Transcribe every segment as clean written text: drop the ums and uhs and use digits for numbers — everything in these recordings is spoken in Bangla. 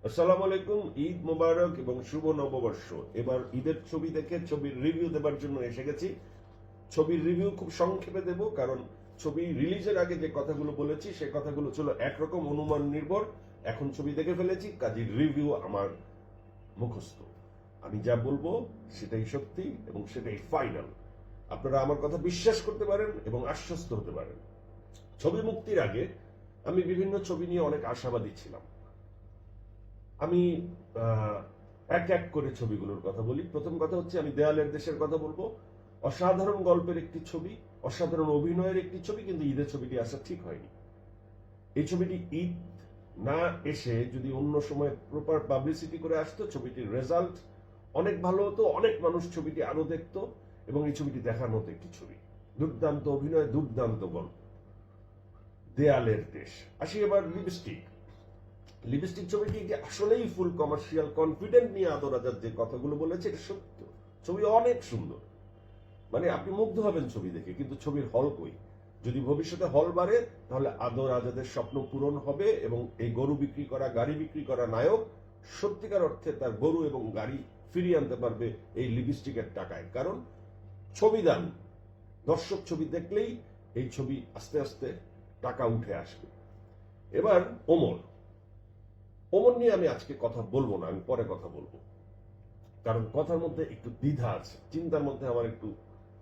আসসালামু আলাইকুম, ঈদ মোবারক এবং শুভ নববর্ষ। এবার ঈদের ছবি দেখে ছবির রিভিউ দেবার জন্য এসে গেছি। ছবির রিভিউ খুব সংক্ষেপে দেব, কারণ ছবি রিলিজের আগে যে কথাগুলো বলেছি সে কথাগুলো ছিল একরকম অনুমান নির্ভর। এখন ছবি দেখে ফেলেছি, কাজেই রিভিউ আমার মুখস্থ। আমি যা বলবো সেটাই সত্যি এবং সেটাই ফাইনাল। আপনারা আমার কথা বিশ্বাস করতে পারেন এবং আশ্বস্ত হতে পারেন। ছবি মুক্তির আগে আমি বিভিন্ন ছবি নিয়ে অনেক আশাবাদী ছিলাম। আমি এক এক করে ছবিগুলোর কথা বলি। প্রথম কথা হচ্ছে, আমি দেয়ালের দেশের কথা বলবো। অসাধারণ গল্পের একটি ছবি, অসাধারণ অভিনয়ের একটি ছবি, কিন্তু ঈদের ছবিটি আসা ঠিক হয়নি। এই ছবিটি ঈদ না এসে যদি অন্য সময় প্রপার পাবলিসিটি করে আসতো, ছবিটির রেজাল্ট অনেক ভালো হতো, অনেক মানুষ ছবিটি আরো দেখতো এবং এই ছবিটি দেখার মতো একটি ছবি। দুর্দান্ত অভিনয়, দুর্দান্ত গল্প। দেয়ালের দেশ। আসি এবার লিপস্টিক। লিপস্টিক ছবিটি আসলেই ফুল কমার্শিয়াল কনফিডেন্ট নিয়ে আদর রাজার যে কথাগুলো বলেছে এটা সত্য। ছবি অনেক সুন্দর, মানে আপনি মুগ্ধ হবেন ছবি দেখে, কিন্তু ছবির হল কই? যদি ভবিষ্যতে হল বাড়ে তাহলে আদর আজাদের স্বপ্ন পূরণ হবে এবং এই গরু বিক্রি করা, গাড়ি বিক্রি করা নায়ক সত্যিকার অর্থে তার গরু এবং গাড়ি ফিরিয়ে আনতে পারবে এই লিপস্টিকের টাকায়। কারণ ছবি দান, দর্শক ছবি দেখলেই এই ছবি আস্তে আস্তে টাকা উঠে আসবে। এবার ওমর। ওমর নিয়ে আমি আজকে কথা বলবো না, আমি পরে কথা বলবো, কারণ কথার মধ্যে একটু দ্বিধা আছে, চিন্তার মধ্যে আমার একটু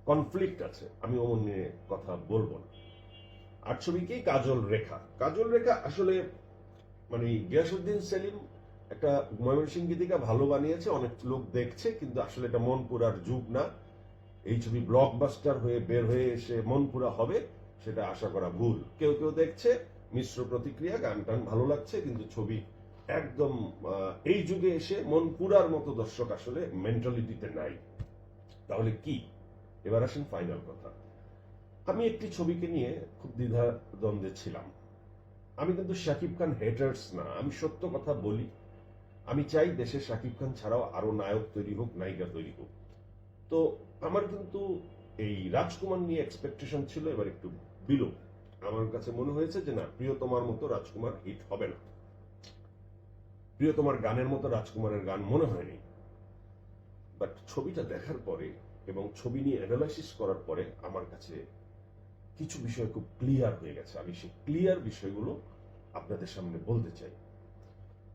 কনফ্লিক্ট আছে। আমি ওমর নিয়ে কথা বলবো না। আর ছবি কি? কাজল রেখা। কাজল রেখা আসলে মানে গিয়াসউদ্দিন সেলিম একটা ময়মনসিংহ গীতিকা ভালো বানিয়েছে, অনেক লোক দেখছে, কিন্তু আসলে এটা মনপুরার যুগ না। এই ছবি ব্লকবাস্টার হয়ে বের হয়ে এসে মনপুরা হবে সেটা আশা করা ভুল। কেউ কেউ দেখছে, মিশ্র প্রতিক্রিয়া, গান টান ভালো লাগছে, কিন্তু ছবি একদম এই যুগে এসে মনপুরার মতো দর্শক আসলে মেন্টালিটিতে নাই। তাহলে কি? এবার আসেন ফাইনাল কথা। আমি একটি ছবিকে নিয়ে খুব দ্বিধা দ্বন্দ্বে ছিলাম। আমি কিন্তু শাকিব খান হেটার্স না, আমি সত্য কথা বলি। আমি চাই দেশে শাকিব খান ছাড়াও আরো নায়ক তৈরি হোক, নায়িকা তৈরি হোক। তো আমার কিন্তু এই রাজকুমার নিয়ে এক্সপেকটেশন ছিল এবার একটু বিলো। আমার কাছে মনে হয়েছে যে না, প্রিয়তমার মতো রাজকুমার হিট হবে না, প্রিয়তমার গানের মতো রাজকুমারের গান মনে হয়নি। বাট ছবিটা দেখার পরে এবং ছবি নিয়ে অ্যানালাইসিস করার পরে আমার কাছে কিছু বিষয় খুব ক্লিয়ার হয়ে গেছে। আমি সেই ক্লিয়ার বিষয়গুলো আপনাদের সামনে বলতে চাই।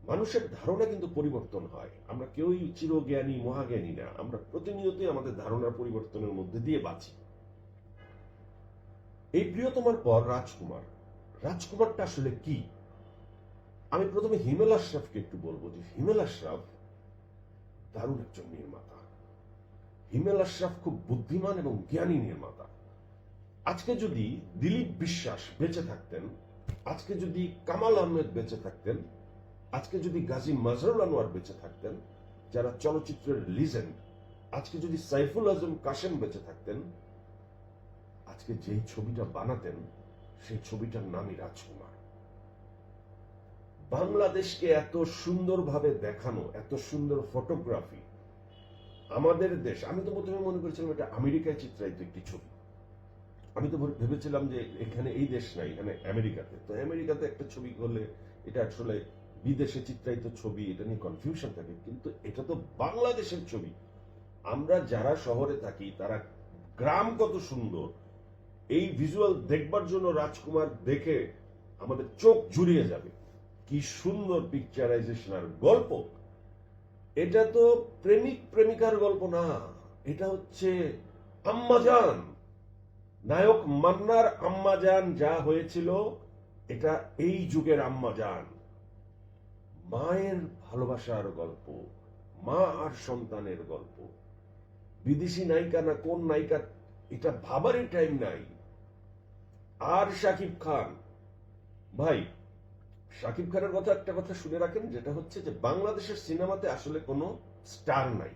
মানুষের ধারণা কিন্তু পরিবর্তন হয়, আমরা কেউই চিরজ্ঞানী মহাজ্ঞানী না, আমরা প্রতিনিয়তই আমাদের ধারণার পরিবর্তনের মধ্যে দিয়ে বাঁচি। এই প্রিয়তমার পর রাজকুমার। রাজকুমারটা আসলে কি? আমি প্রথমে হিমেল আশরাফকে একটু বলবো যে হিমেল আশরাফ দারুণ একজন নির্মাতা। হিমেল আশরাফ খুব বুদ্ধিমান এবং জ্ঞানী নির্মাতা। আজকে যদি দিলীপ বিশ্বাস বেঁচে থাকতেন, আজকে যদি কামাল আহমেদ বেঁচে থাকতেন, আজকে যদি গাজী মাজহারুল আনোয়ার বেঁচে থাকতেন, যারা চলচ্চিত্রের লিজেন্ড, আজকে যদি সাইফুল আজম কাশেম বেঁচে থাকতেন, আজকে যেই ছবিটা বানাতেন সেই ছবিটার নামই রাজকুমার। বাংলাদেশকে এত সুন্দরভাবে দেখানো, এত সুন্দর ফটোগ্রাফি, আমাদের দেশ। আমি তো প্রথমে মনে করেছিলাম এটা আমেরিকায় চিত্রায়িত একটি ছবি। আমি তো ভেবেছিলাম যে এখানে এই দেশ নাই, এখানে আমেরিকাতে। তো আমেরিকাতে একটা ছবি করলে এটা আসলে বিদেশে চিত্রায়িত ছবি, এটা নিয়ে কনফিউশন থাকে, কিন্তু এটা তো বাংলাদেশের ছবি। আমরা যারা শহরে থাকি তারা গ্রাম কত সুন্দর, এই ভিজুয়াল দেখবার জন্য রাজকুমার দেখে আমাদের চোখ জুড়িয়ে যাবে। কি সুন্দর পিকচারাইজেশন আর গল্প! এটা তো প্রেমিক প্রেমিকার গল্প না, এটা হচ্ছে আম্মাজান, নায়ক মান্নার আম্মাজান যা হয়েছিল, এটা এই যুগের আম্মাজান। মায়ের ভালোবাসার গল্প, মা আর সন্তানের গল্প। বিদেশি নায়িকা না কোন নায়িকা, এটা ভাবারই টাইম নাই। আর শাকিব খান ভাই, শাকিব খানের কথা একটা কথা শুনে রাখেন, যেটা হচ্ছে যে বাংলাদেশের সিনেমাতে আসলে কোনো স্টার নাই।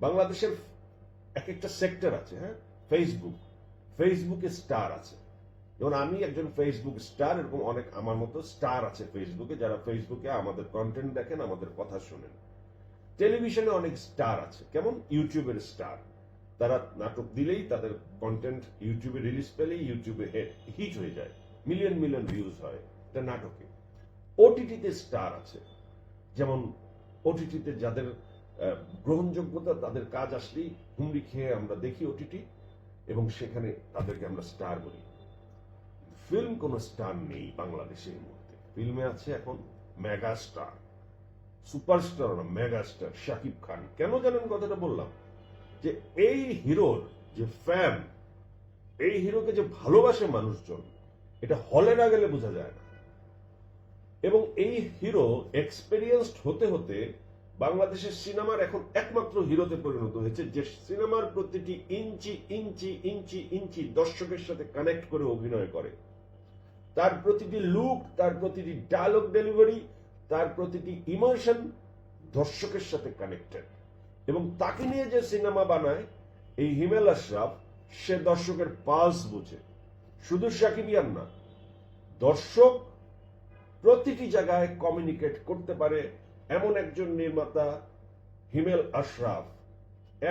বাংলাদেশের এক একটা সেক্টর আছে, হ্যাঁ, ফেসবুকে স্টার আছে। যেমন আমি একজন ফেসবুক স্টার, এরকম অনেক আমার মতো স্টার আছে ফেসবুকে, যারা ফেসবুকে আমাদের কন্টেন্ট দেখেন, আমাদের কথা শোনেন। টেলিভিশনে অনেক স্টার আছে, কেমন ইউটিউবের স্টার, তারা নাটক দিলেই তাদের কন্টেন্ট ইউটিউবে রিলিজ পেলেই ইউটিউবে হিট হয়ে যায়, মিলিয়ন মিলিয়ন ভিউজ হয় এটা নাটকে। ওটিটিতে স্টার আছে, যেমন ওটিটিতে যাদের গ্রহণযোগ্যতা, তাদের কাজ আসলেই হুমড়ি খেয়ে আমরা দেখি ওটিটি, এবং সেখানে তাদেরকে আমরা স্টার বলি। ফিল্ম কোনো স্টার নেই বাংলাদেশে এই মুহূর্তে। ফিল্মে আছে এখন মেগা স্টার, সুপারস্টার না, মেগা স্টার শাকিব খান। কেন জানেন কথাটা বললাম? যে এই হিরোর যে ফ্যান, এই হিরোকে যে ভালোবাসে মানুষজন, এটা হলে না গেলে বোঝা যায় না। এবং এই হিরো এক্সপেরিয়েন্সড হতে হতে বাংলাদেশের সিনেমার এখন একমাত্র হিরোতে পরিণত হয়েছে, যে সিনেমার প্রতিটি ইঞ্চি ইঞ্চি ইঞ্চি ইঞ্চি দর্শকের সাথে কানেক্ট করে অভিনয় করে। তার প্রতিটি লুক, তার প্রতিটি ডায়লগ ডেলিভারি, তার প্রতিটি ইমোশন দর্শকের সাথে কানেক্টেড। এবং তাকে নিয়ে যে সিনেমা বানায় এই হিমেল আশরাফ, সে দর্শকের পালস বুঝে। শুধু সাকিবিয়ান না, দর্শক প্রতিটি জায়গায় কমিউনিকেট করতে পারে এমন একজন নির্মাতা হিমেল আশরাফ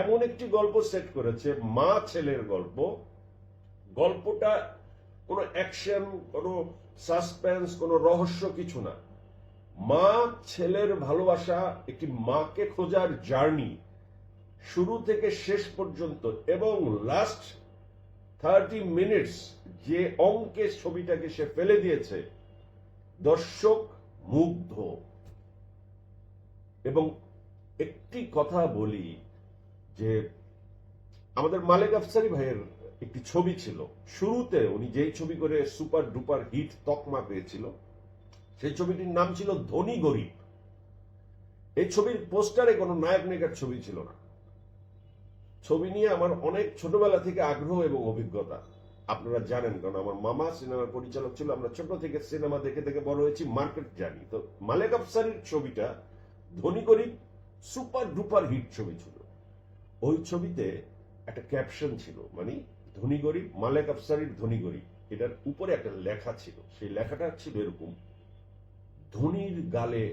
এমন একটি গল্প সেট করেছে, মা ছেলের গল্প। গল্পটা কোনো অ্যাকশন, কোনো সাসপেন্স, কোনো রহস্য কিছু না। মা ছেলের ভালোবাসা, একটি মাকে খোঁজার জার্নি শুরু থেকে শেষ পর্যন্ত, এবং লাস্ট 30 মিনিটস যে অঙ্কে ছবিটাকে সে ফেলে দিয়েছে, দর্শক মুগ্ধ। এবং একটি কথা বলি, যে আমাদের মালেক আফসারি ভাইয়ের একটি ছবি ছিল, শুরুতে উনি যেই ছবি করে সুপার ডুপার হিট তকমা পেয়েছিল, সেই ছবিটির নাম ছিল ধনী গরিব। এই ছবির পোস্টারে কোনো নায়ক নায়িকার ছবি ছিল না। ছবি নিয়ে আমার অনেক ছোটবেলা থেকে আগ্রহ এবং অভিজ্ঞতা আপনারা জানেন, কারণ আমার মামা সিনেমার পরিচালক ছিল। আমরা ছোট থেকে সিনেমা দেখে দেখে বড় হয়েছি, মার্কেট জানি। তো মালেক আফসারির ছবিটা ধনী গরিব সুপার ডুপার হিট ছবি ছিল। ওই ছবিতে একটা ক্যাপশন ছিল, মানে ধনী গরিব, মালেক আফসারির ধনী গরিব, এটার উপরে একটা লেখা ছিল। সেই লেখাটা ছিল এরকম: ধনীর গালে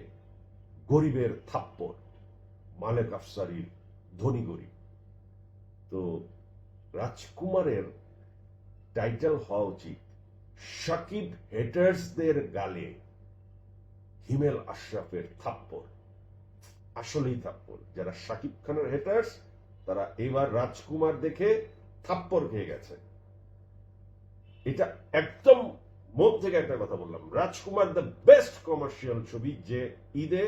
গরিবের থাপ্পড়, মালেক আফসারির ধনী গরিব। তো রাজকুমারের টাইটেল হওয়া উচিত সাকিব হেটার্সদের গালে হিমেল আশরাফের থাপ্পড়। আসলেই থাপ্পড়। যারা সাকিব খানের হেটার্স, তারা এবার রাজকুমার দেখে থাপ্পড় খেয়ে গেছে। এটা একদম মন থেকে একটা কথা বললাম। রাজকুমার দ্য বেস্ট কমার্শিয়াল ছবি, যে ঈদে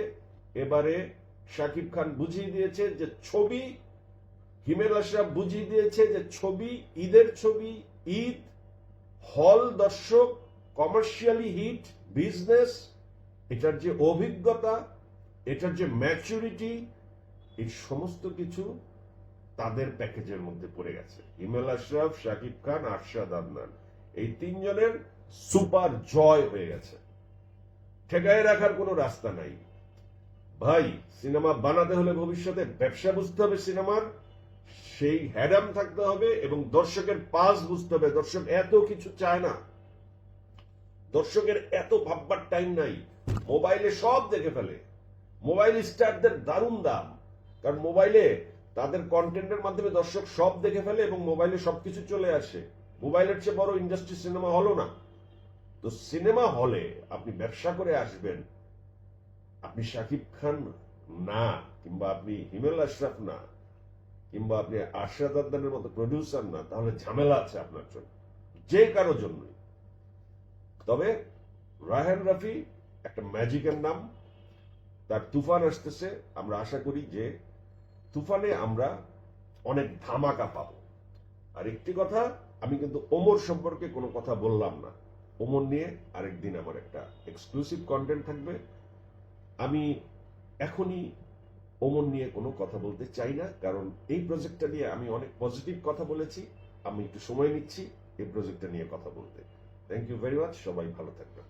এবারে সাকিব খান বুঝিয়ে দিয়েছে যে ছবি, হিমেল আশরাফ বুঝিয়ে দিয়েছে যে ছবি ঈদের ছবি, ঈদ, হল দর্শক, কমার্শিয়ালি হিট, বিজনেস, এটার যে অভিজ্ঞতা, এটার যে ম্যাচুরিটি, এই সমস্ত কিছু তাদের প্যাকেজের মধ্যে পড়ে গেছে। হিমেল আশরাফ, শাকিব খান, আরশাদ আদনান, এই তিনজনের সুপার জয় হয়ে গেছে। ঠেকায় রাখার কোনো রাস্তা নাই ভাই। সিনেমা বানাতে হলে ভবিষ্যতে ব্যবসা বুঝতে হবে সিনেমার, সেই হ্যাডাম থাকতে হবে, এবং দর্শকের পাস বুঝতে হবে। দর্শক এত কিছু চায় না, দর্শকের এত ভাববার টাইম নাই। মোবাইলে সব দেখে ফেলে। মোবাইল স্টারদের দারুণ দাম, কারণ মোবাইলে তাদের কন্টেন্টের মাধ্যমে দর্শক সব দেখে ফেলে এবং মোবাইলে সবকিছু চলে আসে। মোবাইলের চেয়ে বড় ইন্ডাস্ট্রি সিনেমা হলও না। তো সিনেমা হলে আপনি ব্যবসা করে আসবেন, আপনি শাকিব খান না, কিংবা আপনি হিমেল আশরাফ না, কিংবা আপনি আরশাদ আদনানের মতো প্রডিউসার না, তাহলে ঝামেলা আছে আপনার জন্য, যে কারো জন্যই। তবে রায়হান রাফি একটা ম্যাজিকের নাম, তার তুফান আসতেছে। আমরা আশা করি যে তুফানে আমরা অনেক ধামাকা পাব। আর একটি কথা, আমি কিন্তু ওমর সম্পর্কে কোনো কথা বললাম না। ওমর নিয়ে আরেকদিন আমার একটা এক্সক্লুসিভ কন্টেন্ট থাকবে। আমি এখনই ওমর নিয়ে কোনো কথা বলতে চাই না, কারণ এই প্রজেক্টটা নিয়ে আমি অনেক পজিটিভ কথা বলেছি। আমি একটু সময় নিচ্ছি এই প্রজেক্টটা নিয়ে কথা বলতে। Thank you very much. সবাই ভালো থাকবেন।